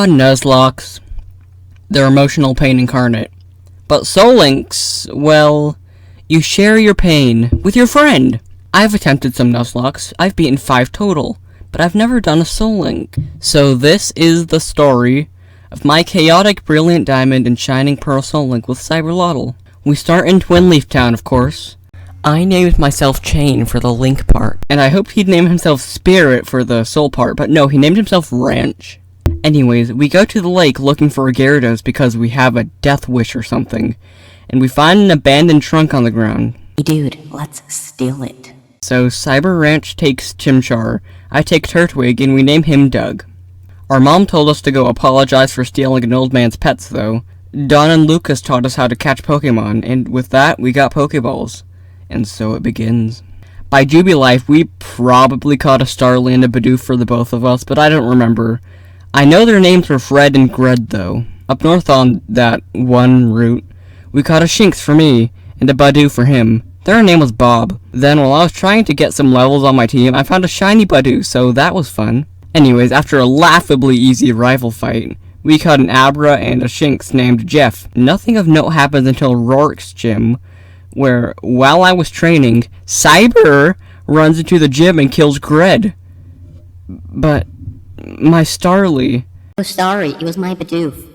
Nuzlockes. They're emotional pain incarnate. But Soullinks, well, you share your pain with your friend. I've attempted some Nuzlockes. I've beaten 5 total, but I've never done a Soullink. So this is the story of my chaotic, brilliant diamond and shining pearl Soullink with Cyberlotl. We start in Twin Leaf Town, of course. I named myself Chain for the link part, and I hoped he'd name himself Spirit for the soul part, but no, he named himself Ranch. Anyways, we go to the lake looking for a Gyarados because we have a death wish or something, and we find an abandoned trunk on the ground. Hey dude, let's steal it. So Cyber Ranch takes Chimchar, I take Turtwig, and we name him Doug. Our mom told us to go apologize for stealing an old man's pets though. Don and Lucas taught us how to catch Pokemon, and with that, we got Pokeballs. And so it begins. By Jubilife, we probably caught a Starly and a Bidoof for the both of us, but I don't remember. I know their names were Fred and Gred, though. Up north on that one route, we caught a Shinx for me, and a Bidoof for him. Their name was Bob. Then, while I was trying to get some levels on my team, I found a shiny Bidoof, so that was fun. Anyways, after a laughably easy rival fight, we caught an Abra and a Shinx named Jeff. Nothing of note happens until Rourke's gym, where, while I was training, Cyber runs into the gym and kills Gred. But my Starly... Oh, sorry, it was my Bidoof.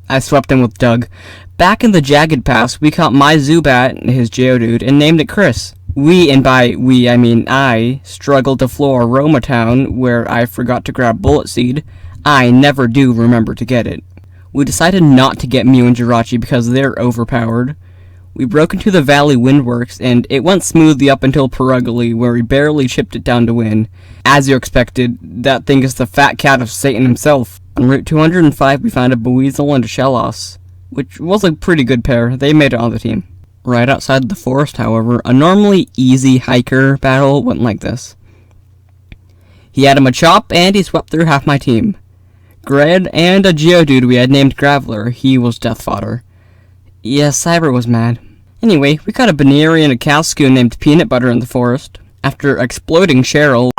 I swept him with Doug. Back in the Jagged Pass, we caught my Zubat, his Geodude, and named it Chris. We, and by we, I mean I, struggled to floor Aroma Town, where I forgot to grab Bullet Seed. I never do remember to get it. We decided not to get Mew and Jirachi because they're overpowered. We broke into the Valley Windworks, and it went smoothly up until Perugly, where we barely chipped it down to win. As you expected, that thing is the fat cat of Satan himself. On Route 205, we found a Buizel and a Shellos, which was a pretty good pair. They made it on the team. Right outside the forest, however, a normally easy hiker battle went like this. He had a Machop, and he swept through half my team. Gred and a Geodude we had named Graveler. He was death fodder. Yes, Cyber was mad. Anyway, we caught a Baneri and a Cascoon named Peanut Butter in the forest. After exploiting Cheryl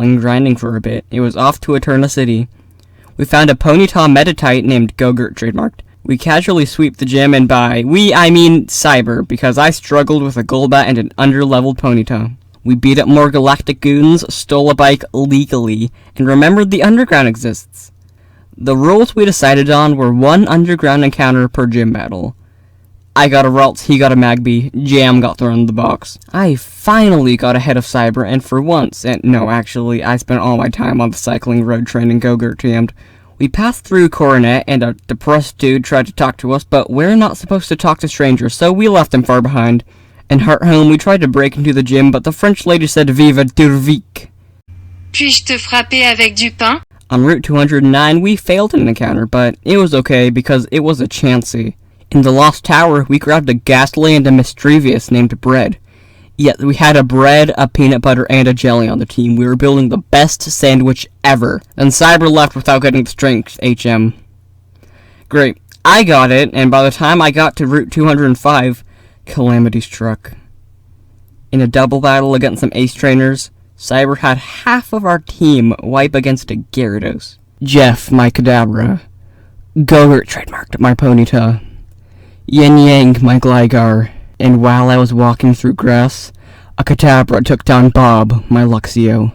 and grinding for a bit, it was off to Eterna City. We found a Ponyta Meditite named Gogurt trademarked. We casually sweep the gym, and by we, I mean Cyber, because I struggled with a Golbat and an underleveled Ponyta. We beat up more Galactic Goons, stole a bike legally, and remembered the Underground exists. The rules we decided on were 1 underground encounter per gym battle. I got a Ralts, he got a Magby, Jam got thrown in the box. I finally got ahead of Cyber, and for once, and no, actually, I spent all my time on the cycling road training Gogurt teamed. We passed through Coronet, and a depressed dude tried to talk to us, but we're not supposed to talk to strangers, so we left him far behind. In Hearthome, we tried to break into the gym, but the French lady said Vive Durvik. Puis-je te frapper avec du pain? On Route 209, we failed an encounter, but it was okay because it was a Chansey. In the Lost Tower, we grabbed a Ghastly and a Mischievous named Bread. Yet we had a bread, a peanut butter, and a jelly on the team. We were building the best sandwich ever. And Cyber left without getting the strength, HM. Great. I got it, and by the time I got to Route 205, Calamity struck. In a double battle against some ace trainers, Cyber had half of our team wipe against a Gyarados. Jeff, my Kadabra. Gogurt trademarked my Ponyta. Yin Yang, my Gligar. And while I was walking through grass, a Kadabra took down Bob, my Luxio.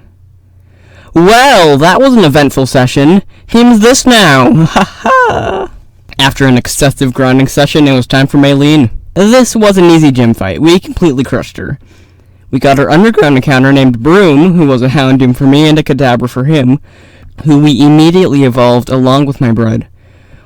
Well, that was an eventful session. Team's this now. Ha ha! After an excessive grinding session, it was time for Maylene. This was an easy gym fight. We completely crushed her. We got our underground encounter named Broom, who was a Houndoom for me and a Kadabra for him, who we immediately evolved along with my bread.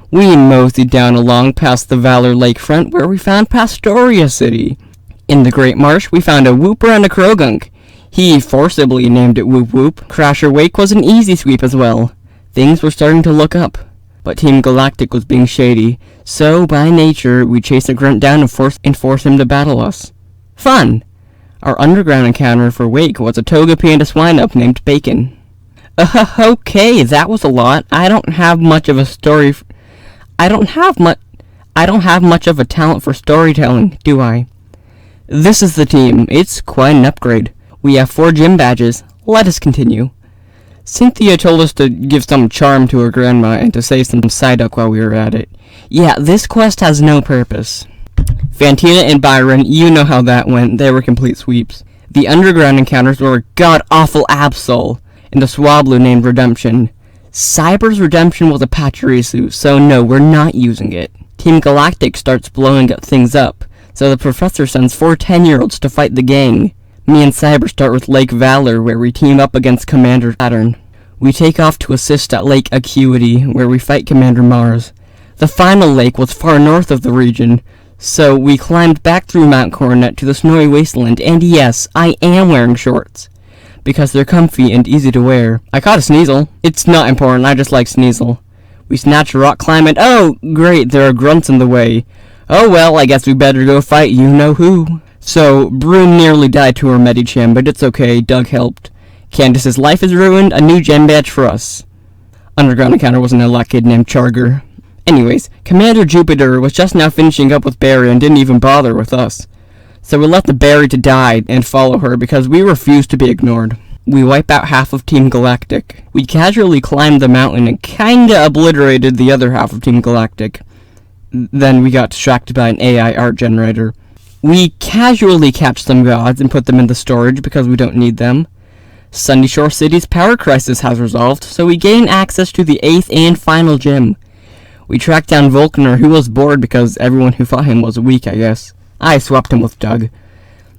We moseyed down along past the Valor Lakefront, where we found Pastoria City. In the Great Marsh, we found a Wooper and a Krogunk. He forcibly named it Whoop Whoop. Crasher Wake was an easy sweep as well. Things were starting to look up. But Team Galactic was being shady, so by nature, we chased a grunt down and force him to battle us. Fun! Our underground encounter for Wake was a Togepi and a Swinub named Bacon. Okay, that was a lot. I don't have much of a talent for storytelling, do I? This is the team. It's quite an upgrade. We have 4 gym badges. Let us continue. Cynthia told us to give some charm to her grandma and to say some Psyduck while we were at it. Yeah, this quest has no purpose. Fantina and Byron, you know how that went. They were complete sweeps. The underground encounters were a god-awful Absol, and a Swablu named Redemption. Cyber's Redemption was a Pachirisu, so no, we're not using it. Team Galactic starts blowing things up, so the professor sends 4 10-year-olds to fight the gang. Me and Cyber start with Lake Valor, where we team up against Commander Saturn. We take off to assist at Lake Acuity, where we fight Commander Mars. The final lake was far north of the region, so we climbed back through Mount Coronet to the snowy wasteland, and yes, I am wearing shorts, because they're comfy and easy to wear. I caught a Sneasel. It's not important, I just like Sneasel. We snatch a rock climb and oh, great, there are grunts in the way. Oh well, I guess we better go fight you-know-who. So, Broom nearly died to her Medicham, but it's okay, Doug helped. Candace's life is ruined, a new gem badge for us. Underground encounter was an elect kid named Charger. Anyways, Commander Jupiter was just now finishing up with Barry and didn't even bother with us. So we left the Barry to die and follow her because we refused to be ignored. We wipe out half of Team Galactic. We casually climbed the mountain and kinda obliterated the other half of Team Galactic. Then we got distracted by an AI art generator. We casually catch some gods and put them into storage because we don't need them. Sunny Shore City's power crisis has resolved, so we gain access to the 8th and final gem. We track down Vulcaner, who was bored because everyone who fought him was weak, I guess. I swapped him with Doug.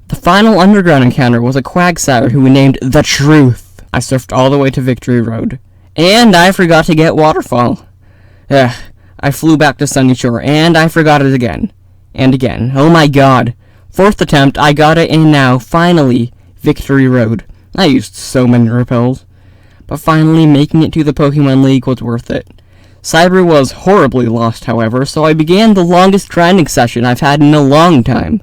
The final underground encounter was a Quagsire who we named The Truth. I surfed all the way to Victory Road. And I forgot to get Waterfall. I flew back to Sunny Shore, and I forgot it again. And again. Oh my god. 4th attempt, I got it, and now, finally, Victory Road. I used so many repels. But finally, making it to the Pokemon League was worth it. Cyber was horribly lost, however, so I began the longest grinding session I've had in a long time.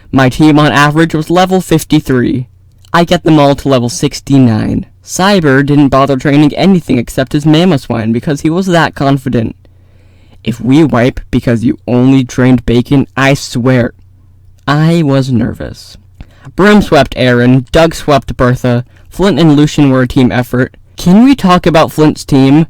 My team on average was level 53. I get them all to level 69. Cyber didn't bother training anything except his Mamoswine because he was that confident. If we wipe because you only trained Bacon, I swear, I was nervous. Broom swept Aaron, Doug swept Bertha, Flint and Lucian were a team effort. Can we talk about Flint's team?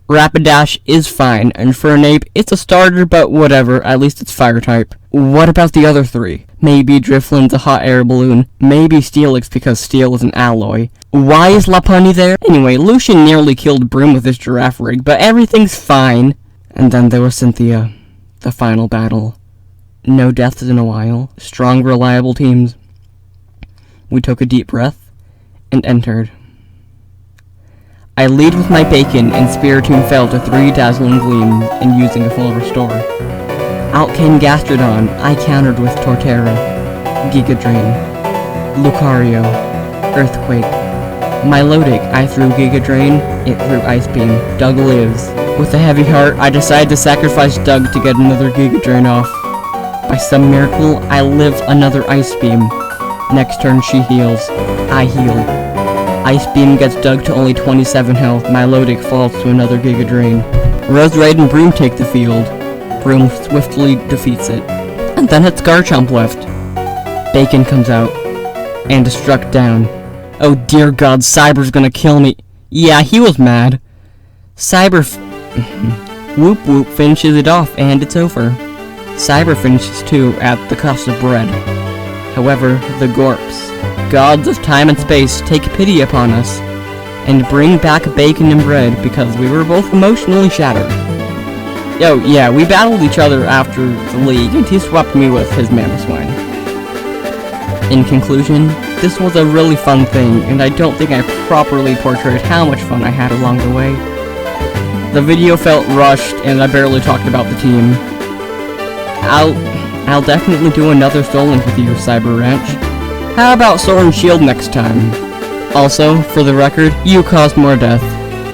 Rapidash is fine, and Fernape, it's a starter, but whatever, at least it's fire type. What about the other 3? Maybe Drifloon's a hot air balloon, maybe Steelix because steel is an alloy. Why is Lopunny there? Anyway, Lucian nearly killed Broom with his giraffe rig, but everything's fine. And then there was Cynthia. The final battle. No deaths in a while. Strong, reliable teams. We took a deep breath and entered. I lead with my Bacon, and Spiritomb fell to 3 dazzling gleams and using a full restore. Out came Gastrodon, I countered with Torterra, Giga Drain, Lucario, Earthquake. Milotic, I threw Giga Drain, it threw Ice Beam. Doug lives. With a heavy heart, I decide to sacrifice Doug to get another Giga Drain off. By some miracle, I live another Ice Beam. Next turn she heals. I heal. Ice Beam gets Doug to only 27 health. Milotic falls to another Giga Drain. Roserade and Broom take the field. Broom swiftly defeats it. And then it's Garchomp left. Bacon comes out. And is struck down. Oh dear god, Cyber's gonna kill me. Yeah, he was mad. Cyber Whoop Whoop finishes it off, and it's over. Cyber finishes too, at the cost of bread. However, the Gorps, gods of time and space, take pity upon us, and bring back bacon and bread because we were both emotionally shattered. Oh yeah, we battled each other after the league, and he swept me with his Mamoswine. In conclusion, this was a really fun thing, and I don't think I properly portrayed how much fun I had along the way. The video felt rushed, and I barely talked about the team. I'll definitely do another Soullink with you, Cyber Ranch. How about Sword and Shield next time? Also, for the record, you caused more death.